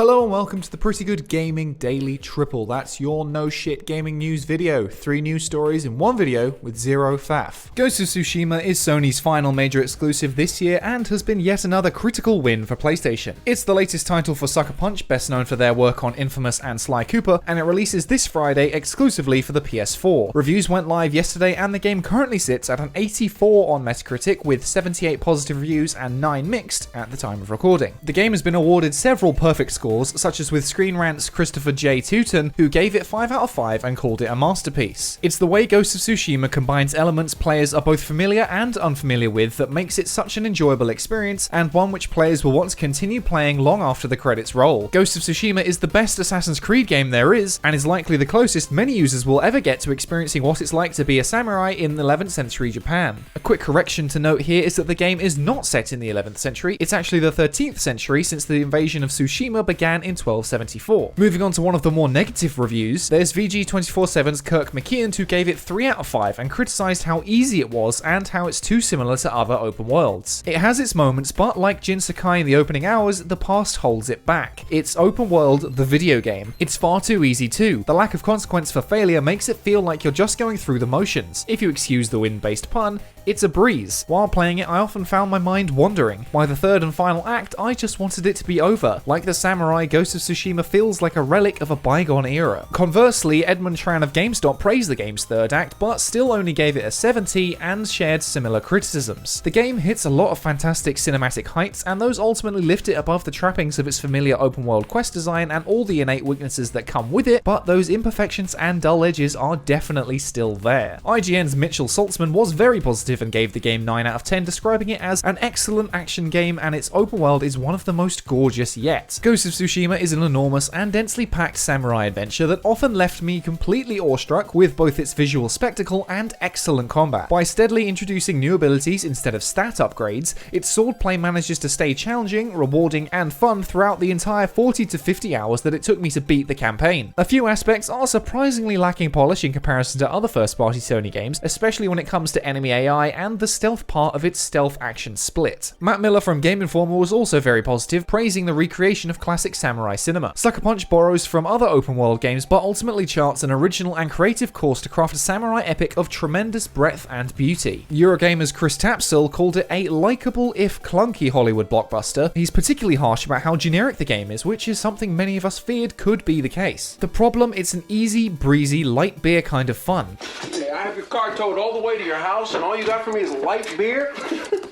Hello and welcome to the Pretty Good Gaming Daily Triple. That's your no shit gaming news video. 3 news stories in one video with zero faff. Ghost of Tsushima is Sony's final major exclusive this year and has been yet another critical win for PlayStation. It's the latest title for Sucker Punch, best known for their work on Infamous and Sly Cooper, and it releases this Friday exclusively for the PS4. Reviews went live yesterday and the game currently sits at an 84 on Metacritic with 78 positive reviews and 9 mixed at the time of recording. The game has been awarded several perfect scores, such as with Screen Rant's Christopher J. Tooton, who gave it 5 out of 5 and called it a masterpiece. It's the way Ghost of Tsushima combines elements players are both familiar and unfamiliar with that makes it such an enjoyable experience, and one which players will want to continue playing long after the credits roll. Ghost of Tsushima is the best Assassin's Creed game there is, and is likely the closest many users will ever get to experiencing what it's like to be a samurai in 11th century Japan. A quick correction to note here is that the game is not set in the 11th century, it's actually the 13th century since the invasion of Tsushima began in 1274. Moving on to one of the more negative reviews, there's VG247's Kirk McKeon, who gave it 3 out of 5 and criticised how easy it was and how it's too similar to other open worlds. It has its moments, but like Jin Sakai in the opening hours, the past holds it back. It's open world, the video game. It's far too easy too. The lack of consequence for failure makes it feel like you're just going through the motions. If you excuse the wind-based pun, it's a breeze. While playing it, I often found my mind wandering. By the third and final act, I just wanted it to be over. Like the samurai, Ghost of Tsushima feels like a relic of a bygone era. Conversely, Edmund Tran of GameStop praised the game's third act, but still only gave it a 70 and shared similar criticisms. The game hits a lot of fantastic cinematic heights, and those ultimately lift it above the trappings of its familiar open world quest design and all the innate weaknesses that come with it, but those imperfections and dull edges are definitely still there. IGN's Mitchell Saltzman was very positive and gave the game 9 out of 10, describing it as an excellent action game, and its open world is one of the most gorgeous yet. Ghost of Tsushima is an enormous and densely packed samurai adventure that often left me completely awestruck with both its visual spectacle and excellent combat. By steadily introducing new abilities instead of stat upgrades, its swordplay manages to stay challenging, rewarding, and fun throughout the entire 40 to 50 hours that it took me to beat the campaign. A few aspects are surprisingly lacking polish in comparison to other first-party Sony games, especially when it comes to enemy AI and the stealth part of its stealth action split. Matt Miller from Game Informer was also very positive, praising the recreation of classic samurai cinema. Sucker Punch borrows from other open world games, but ultimately charts an original and creative course to craft a samurai epic of tremendous breadth and beauty. EUROGAMER's Chris Tapsell called it a likeable if clunky Hollywood blockbuster. He's particularly harsh about how generic the game is, which is something many of us feared could be the case. The problem, it's an easy, breezy, light beer kind of fun. I have your car towed all the way to your house, and all you got for me is light beer?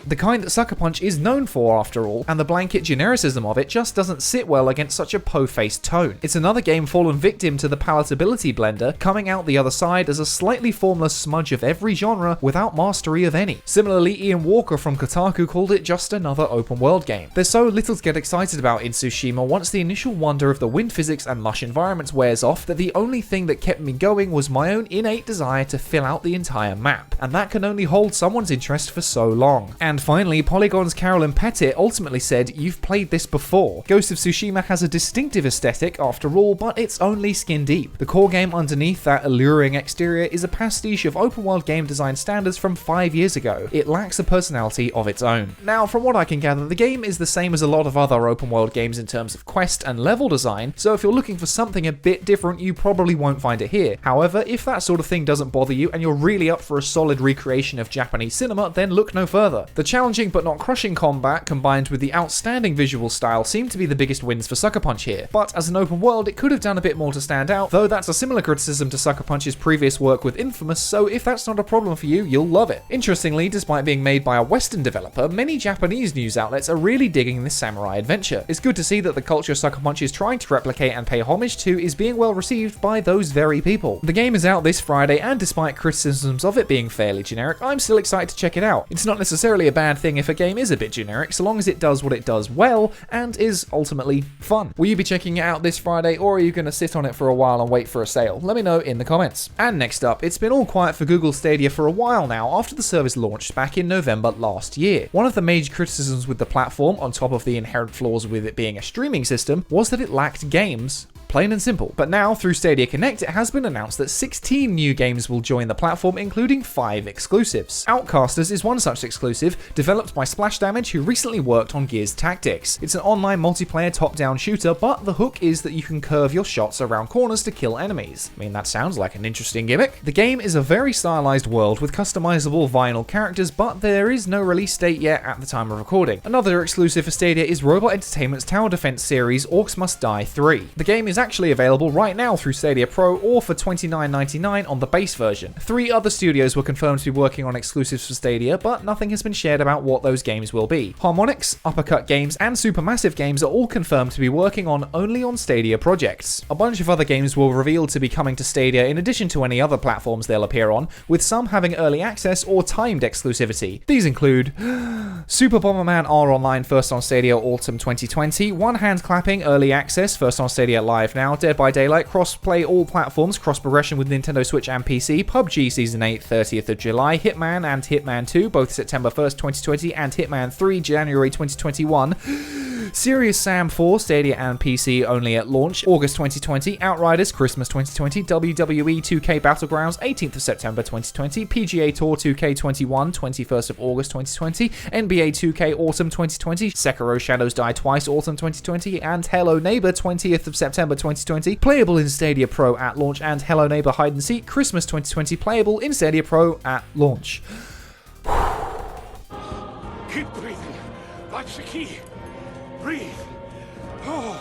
The kind that Sucker Punch is known for, after all, and the blanket genericism of it just doesn't sit well against such a po-faced tone. It's another game fallen victim to the palatability blender, coming out the other side as a slightly formless smudge of every genre without mastery of any. Similarly, Ian Walker from Kotaku called it just another open world game. There's so little to get excited about in Tsushima once the initial wonder of the wind physics and lush environments wears off, that the only thing that kept me going was my own innate desire to fill out the entire map, and that can only hold someone's interest for so long. And finally, Polygon's Carolyn Pettit ultimately said, "You've played this before. Ghost of Tsushima has a distinctive aesthetic after all, but it's only skin deep. The core game underneath that alluring exterior is a pastiche of open world game design standards from 5 years ago. It lacks a personality of its own." Now, from what I can gather, the game is the same as a lot of other open world games in terms of quest and level design, so if you're looking for something a bit different, you probably won't find it here. However, if that sort of thing doesn't bother you and you're really up for a solid recreation of Japanese cinema, then look no further. The challenging but not crushing combat combined with the outstanding visual style seem to be the biggest wins for Sucker Punch here, but as an open world it could have done a bit more to stand out, though that's a similar criticism to Sucker Punch's previous work with Infamous, so if that's not a problem for you, you'll love it. Interestingly, despite being made by a Western developer, many Japanese news outlets are really digging this samurai adventure. It's good to see that the culture Sucker Punch is trying to replicate and pay homage to is being well received by those very people. The game is out this Friday, and despite criticisms of it being fairly generic, I'm still excited to check it out. It's not necessarily a bad thing if a game is a bit generic, so long as it does what it does well and is ultimately fun. Will you be checking it out this Friday, or are you going to sit on it for a while and wait for a sale? Let me know in the comments. And next up, it's been all quiet for Google Stadia for a while now after the service launched back in November last year. One of the major criticisms with the platform, on top of the inherent flaws with it being a streaming system, was that it lacked games Plain and simple. But now, through Stadia Connect, it has been announced that 16 new games will join the platform, including 5 exclusives. Outcasters is one such exclusive, developed by Splash Damage, who recently worked on Gears Tactics. It's an online multiplayer top-down shooter, but the hook is that you can curve your shots around corners to kill enemies. I mean, that sounds like an interesting gimmick. The game is a very stylized world with customizable vinyl characters, but there is no release date yet at the time of recording. Another exclusive for Stadia is Robot Entertainment's tower defense series Orcs Must Die 3. The game is actually available right now through Stadia Pro or for $29.99 on the base version. 3 other studios were confirmed to be working on exclusives for Stadia, but nothing has been shared about what those games will be. Harmonix, Uppercut Games, and Supermassive Games are all confirmed to be working only on Stadia projects. A bunch of other games were revealed to be coming to Stadia in addition to any other platforms they'll appear on, with some having early access or timed exclusivity. These include Super Bomberman R Online first on Stadia autumn 2020, One Hand Clapping early access first on Stadia live now, Dead by Daylight cross-play all platforms, cross-progression with Nintendo Switch and PC, PUBG Season 8 30th of July, Hitman and Hitman 2 both September 1st 2020, and Hitman 3 January 2021. Serious Sam 4, Stadia and PC only at launch, August 2020, Outriders, Christmas 2020, WWE 2K Battlegrounds, 18th of September 2020, PGA Tour 2K21, 21st of August 2020, NBA 2K Autumn 2020, Sekiro Shadows Die Twice Autumn 2020, and Hello Neighbor 20th of September 2020, playable in Stadia Pro at launch, and Hello Neighbor Hide and Seek, Christmas 2020, playable in Stadia Pro at launch. Keep breathing. That's the key. Breathe.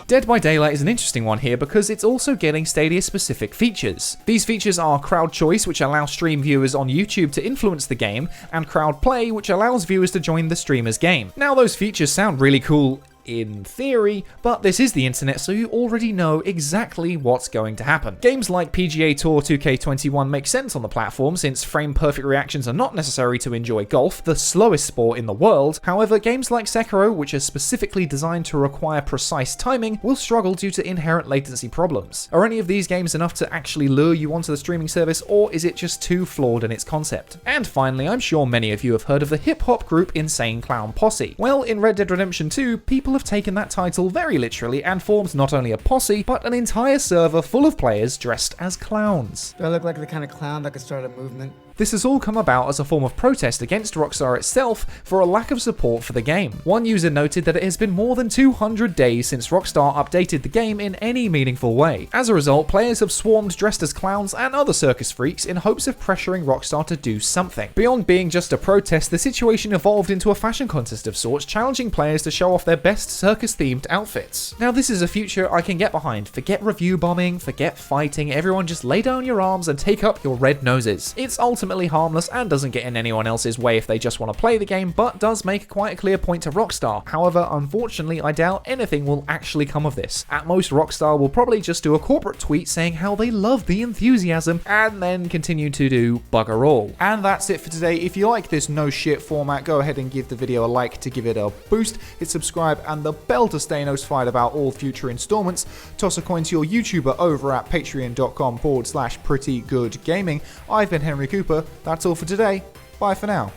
Dead by Daylight is an interesting one here because it's also getting Stadia-specific features. These features are Crowd Choice, which allows stream viewers on YouTube to influence the game, and Crowd Play, which allows viewers to join the streamer's game. Now, those features sound really cool in theory, but this is the internet, so you already know exactly what's going to happen. Games like PGA Tour 2K21 make sense on the platform since frame-perfect reactions are not necessary to enjoy golf, the slowest sport in the world. However, games like Sekiro, which are specifically designed to require precise timing, will struggle due to inherent latency problems. Are any of these games enough to actually lure you onto the streaming service, or is it just too flawed in its concept? And finally, I'm sure many of you have heard of the hip-hop group Insane Clown Posse. Well, in Red Dead Redemption 2, people have taken that title very literally and formed not only a posse, but an entire server full of players dressed as clowns. Do I look like the kind of clown that could start a movement? This has all come about as a form of protest against Rockstar itself for a lack of support for the game. One user noted that it has been more than 200 days since Rockstar updated the game in any meaningful way. As a result, players have swarmed dressed as clowns and other circus freaks in hopes of pressuring Rockstar to do something. Beyond being just a protest, the situation evolved into a fashion contest of sorts, challenging players to show off their best circus-themed outfits. Now, this is a future I can get behind. Forget review bombing, forget fighting, everyone just lay down your arms and take up your red noses. It's ultimately harmless and doesn't get in anyone else's way if they just want to play the game, but does make quite a clear point to Rockstar. However, unfortunately, I doubt anything will actually come of this. At most, Rockstar will probably just do a corporate tweet saying how they love the enthusiasm and then continue to do bugger all. And that's it for today. If you like this no shit format, go ahead and give the video a like to give it a boost, hit subscribe and the bell to stay notified about all future installments. Toss a coin to your YouTuber over at patreon.com/prettygoodgaming. I've been Henry Cooper. That's all for today. Bye for now.